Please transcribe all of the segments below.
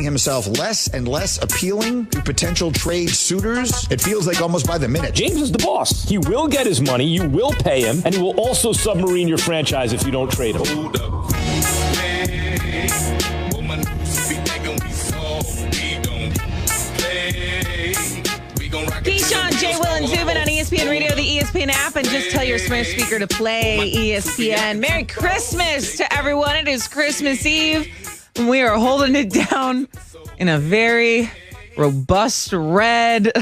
himself less and less appealing to potential trade suitors. It feels like almost by the minute. James is the boss. He will get his money, you will pay him, and he will also submarine your franchise if you don't trade him. Hold up. Keyshawn, J. Will, and Zubin on ESPN Radio, the ESPN app, and just tell your smart speaker to play ESPN. Merry Christmas to everyone. It is Christmas Eve. We are holding it down in a very robust red.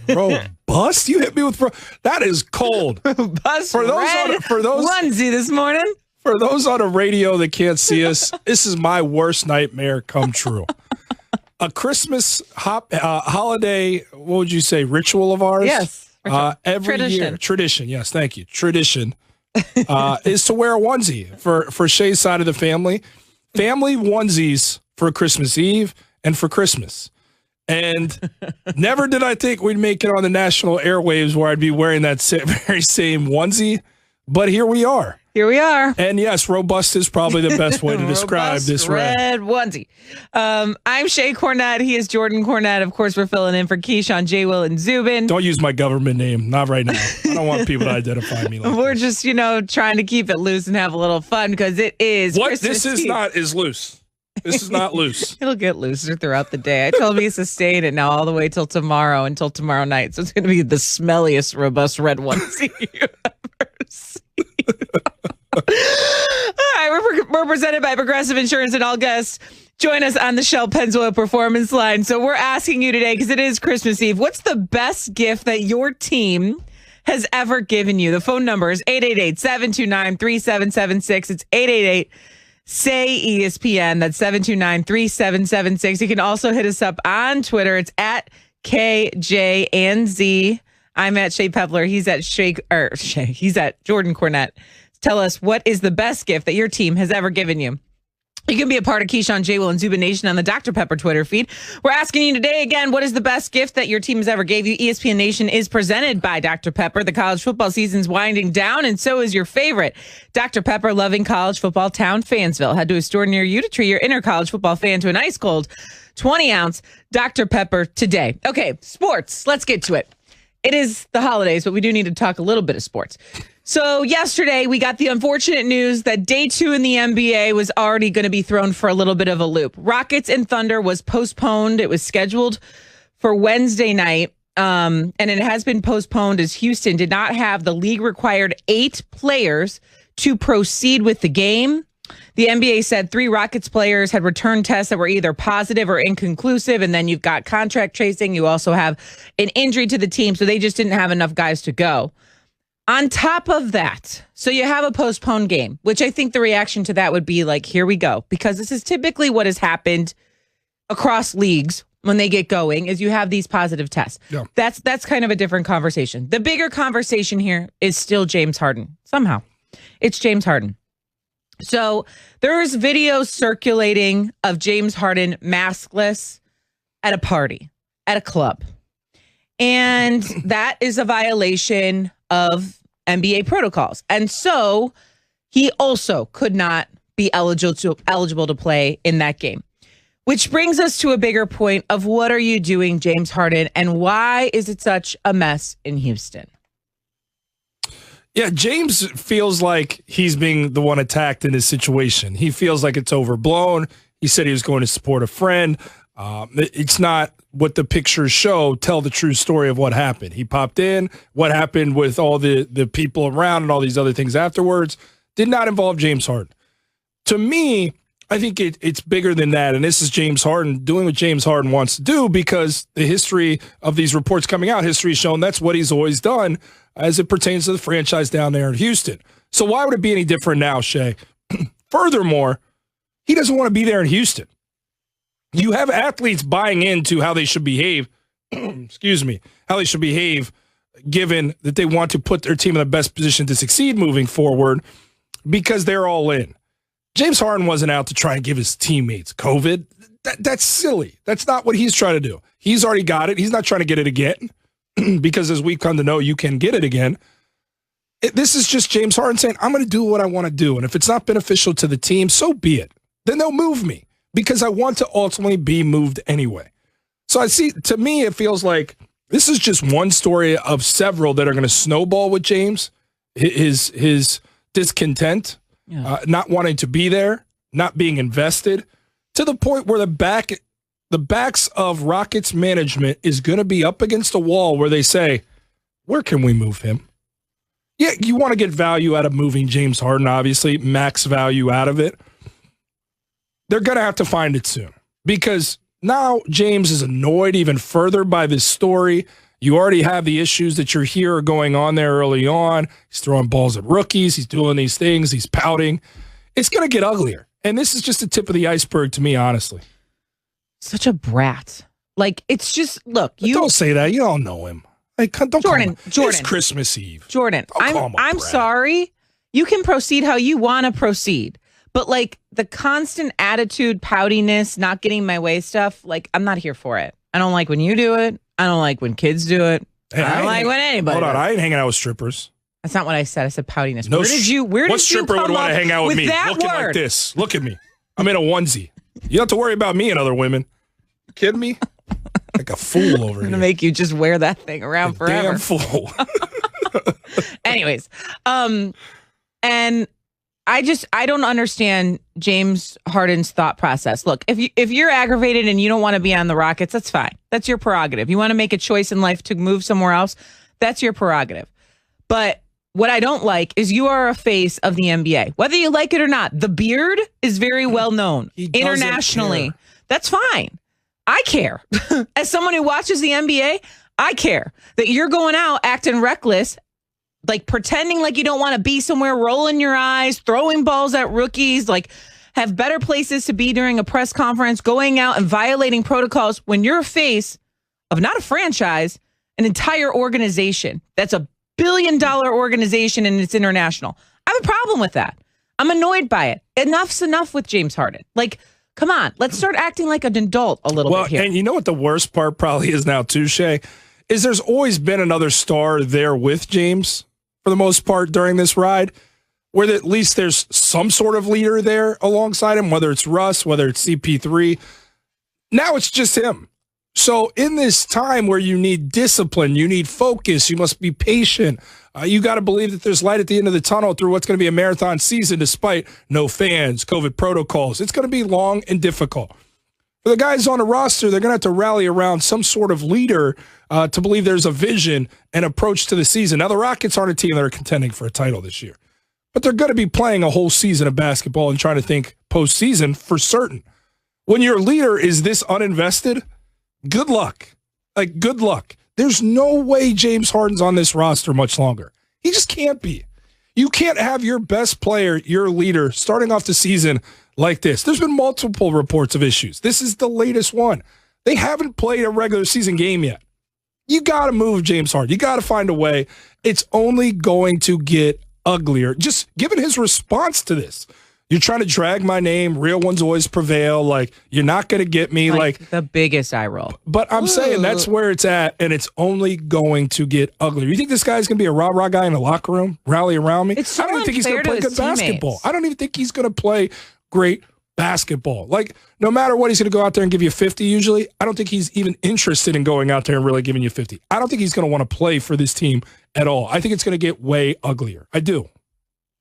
Robust? You hit me with that is cold. Robust red onesie this morning. For those on a radio that can't see us, this is my worst nightmare come true. A Christmas holiday, what would you say, ritual of ours? Yes. Every year. Tradition, yes, thank you. Tradition is to wear a onesie for Shay's side of the family. Family onesies for Christmas Eve and for Christmas. And never did I think we'd make it on the national airwaves where I'd be wearing that very same onesie. But here we are. Here we are. And yes, robust is probably the best way to describe this red onesie. I'm Shay Cornett. He is Jordan Cornett. Of course, we're filling in for Keyshawn, J. Will, and Zubin. Don't use my government name. Not right now. I don't want people to identify me like We're just, trying to keep it loose and have a little fun because it is what Christmas this is Eve. Not is loose. This is not loose. It'll get looser throughout the day. I told me to sustain it now all the way till tomorrow, until tomorrow night. So it's going to be the smelliest, robust red onesie you ever see. All right, we're presented by Progressive Insurance, and all guests join us on the Shell Pennzoil Performance Line. So we're asking you today, because it is Christmas Eve, what's the best gift that your team has ever given you? The phone number is 888-729-3776. It's 888-SAY-ESPN. That's 729-3776. You can also hit us up on Twitter. It's at KJandZ. I'm at Shay Pepler. He's at he's at Jordan Cornett. Tell us, what is the best gift that your team has ever given you? You can be a part of Keyshawn, J. Will, and Zubin Nation on the Dr. Pepper Twitter feed. We're asking you today, again, what is the best gift that your team has ever gave you? ESPN Nation is presented by Dr. Pepper. The college football season's winding down, and so is your favorite Dr. Pepper loving college football town, Fansville. Head to a store near you to treat your inner college football fan to an ice cold 20-ounce Dr. Pepper today. Okay, sports. Let's get to it. It is the holidays, but we do need to talk a little bit of sports. So yesterday, we got the unfortunate news that day 2 in the NBA was already going to be thrown for a little bit of a loop. Rockets and Thunder was postponed. It was scheduled for Wednesday night, and it has been postponed as Houston did not have the league required 8 players to proceed with the game. The NBA said 3 Rockets players had returned tests that were either positive or inconclusive, and then you've got contract tracing. You also have an injury to the team, so they just didn't have enough guys to go. On top of that, so you have a postponed game, which I think the reaction to that would be like, here we go. Because this is typically what has happened across leagues when they get going, is you have these positive tests. Yeah. That's kind of a different conversation. The bigger conversation here is still James Harden. Somehow. It's James Harden. So there's videos circulating of James Harden maskless at a party, at a club. And that is a violation of NBA protocols. And so he also could not be eligible to play in that game. Which brings us to a bigger point of what are you doing, James Harden, and why is it such a mess in Houston? Yeah, James feels like he's being the one attacked in this situation. He feels like it's overblown. He said he was going to support a friend. It's not what the pictures show. Tell the true story of what happened. He popped in. What happened with all the people around and all these other things afterwards did not involve James Harden. To me, I think it's bigger than that. And this is James Harden doing what James Harden wants to do, because the history of these reports coming out, history has shown that's what he's always done as it pertains to the franchise down there in Houston. So why would it be any different now, Shay? Furthermore, he doesn't want to be there in Houston. You have athletes buying into how they should behave, how they should behave, given that they want to put their team in the best position to succeed moving forward, because they're all in. James Harden wasn't out to try and give his teammates COVID. That's silly. That's not what he's trying to do. He's already got it. He's not trying to get it again, because as we've come to know, you can get it again. This is just James Harden saying, I'm going to do what I want to do. And if it's not beneficial to the team, so be it. Then they'll move me. because I want to ultimately be moved anyway. So to me, it feels like this is just one story of several that are going to snowball with James, his discontent, not wanting to be there, not being invested, to the point where the backs of Rockets management is going to be up against a wall where they say, where can we move him? Yeah, you want to get value out of moving James Harden, obviously, max value out of it. They're going to have to find it soon because now James is annoyed even further by this story. You already have the issues that you're here are going on there early on. He's throwing balls at rookies. He's doing these things. He's pouting. It's going to get uglier. And this is just the tip of the iceberg to me, honestly. Such a brat. Like, it's just, look. You don't say that. You all know him. Like, don't Jordan. It's Christmas Eve. Jordan, I'm sorry. You can proceed how you want to proceed. But, like, the constant attitude, poutiness, not getting my way stuff, like, I'm not here for it. I don't like when you do it. I don't like when kids do it. Hey, I don't like when anybody Hold on, does. I ain't hanging out with strippers. That's not what I said. I said poutiness. No, where did what stripper would want to hang out with me? Looking word? like this. Look at me. I'm in a onesie. You don't have to worry about me and other women. You kidding me? Like a fool over I'm here. going to make you just wear that thing around forever. Damn fool. Anyways, and I don't understand James Harden's thought process. Look, if you're aggravated and you don't want to be on the Rockets, that's fine. That's your prerogative. You want to make a choice in life to move somewhere else, that's your prerogative. But what I don't like is you are a face of the NBA. Whether you like it or not, the beard is very well known internationally. Care. That's fine. I care. As someone who watches the NBA, I care that you're going out acting reckless, like pretending like you don't want to be somewhere, rolling your eyes, throwing balls at rookies, like have better places to be during a press conference, going out and violating protocols when you're a face of not a franchise, an entire organization that's a billion-dollar organization and it's international. I have a problem with that. I'm annoyed by it. Enough's enough with James Harden. Like, come on, let's start acting like an adult a little bit here. And you know what the worst part probably is now, too, Shay? Is there's always been another star there with James for the most part during this ride, where at least there's some sort of leader there alongside him, whether it's Russ, whether it's CP3. Now it's just him. So in this time where you need discipline, you need focus, you must be patient. You got to believe that there's light at the end of the tunnel through what's going to be a marathon season despite no fans, COVID protocols. It's going to be long and difficult. For the guys on the roster, they're going to have to rally around some sort of leader to believe there's a vision and approach to the season. Now, the Rockets aren't a team that are contending for a title this year, but they're going to be playing a whole season of basketball and trying to think postseason for certain. When your leader is this uninvested, good luck. Like, good luck. There's no way James Harden's on this roster much longer. He just can't be. You can't have your best player, your leader, starting off the season like this. There's been multiple reports of issues. This is the latest one. They haven't played a regular season game yet. You got to move James Harden. You got to find a way. It's only going to get uglier. Just given his response to this. You're trying to drag my name. Real ones always prevail. Like, you're not going to get me. Like the biggest eye roll. But I'm saying that's where it's at, and it's only going to get uglier. You think this guy's going to be a rah-rah guy in the locker room, rally around me? It's so I don't even think he's going to play good basketball. I don't even think he's going to play great basketball. Like, no matter what, he's going to go out there and give you 50 usually. I don't think he's even interested in going out there and really giving you 50. I don't think he's going to want to play for this team at all. I think it's going to get way uglier. I do.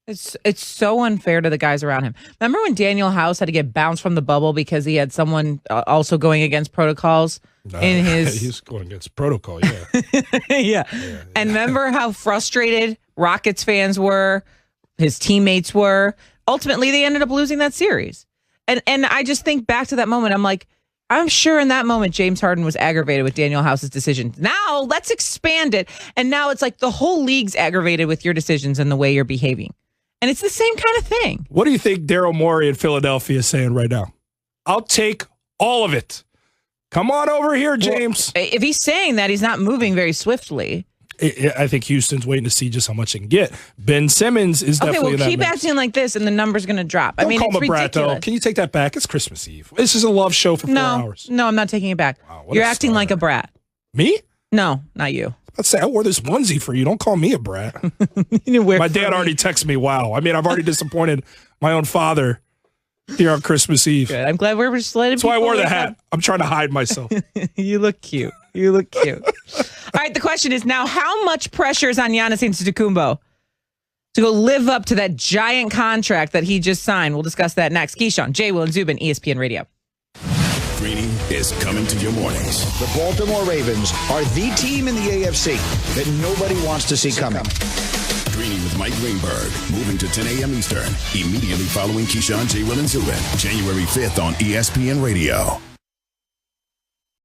It's so unfair to the guys around him. Remember when Daniel House had to get bounced from the bubble because he had someone also going against protocols in his... He's going against protocol, yeah. yeah. And remember how frustrated Rockets fans were, his teammates were. Ultimately, they ended up losing that series. And I just think back to that moment. I'm like, I'm sure in that moment, James Harden was aggravated with Daniel House's decision. Now, let's expand it. And now it's like the whole league's aggravated with your decisions and the way you're behaving. And it's the same kind of thing. What do you think Daryl Morey in Philadelphia is saying right now? I'll take all of it. Come on over here, James. Well, if he's saying that, he's not moving very swiftly. I think Houston's waiting to see just how much he can get. Ben Simmons is definitely in that keep mix. acting like this, and the number's going to drop. Don't I mean, call it's him a brat, ridiculous. though. Can you take that back? It's Christmas Eve. This is a love show for 4 hours. No, I'm not taking it back. Wow, You're acting like a brat. Me? No, not you. Let's say I wore this onesie for you. Don't call me a brat. My dad already texted me, wow. I mean, I've already disappointed my own father here on Christmas Eve. Good. I'm glad we're just letting That's why I wore the wake hat. up. I'm trying to hide myself. You look cute. You look cute. All right, the question is now, how much pressure is on Giannis Antetokounmpo to go live up to that giant contract that he just signed? We'll discuss that next. Keyshawn, J. Will, and Zubin, ESPN Radio. Greeny is coming to your mornings. The Baltimore Ravens are the team in the AFC that nobody wants to see coming. Greeny with Mike Greenberg, moving to 10 a.m. Eastern, immediately following Keyshawn, J. Will, and Zubin, January 5th on ESPN Radio.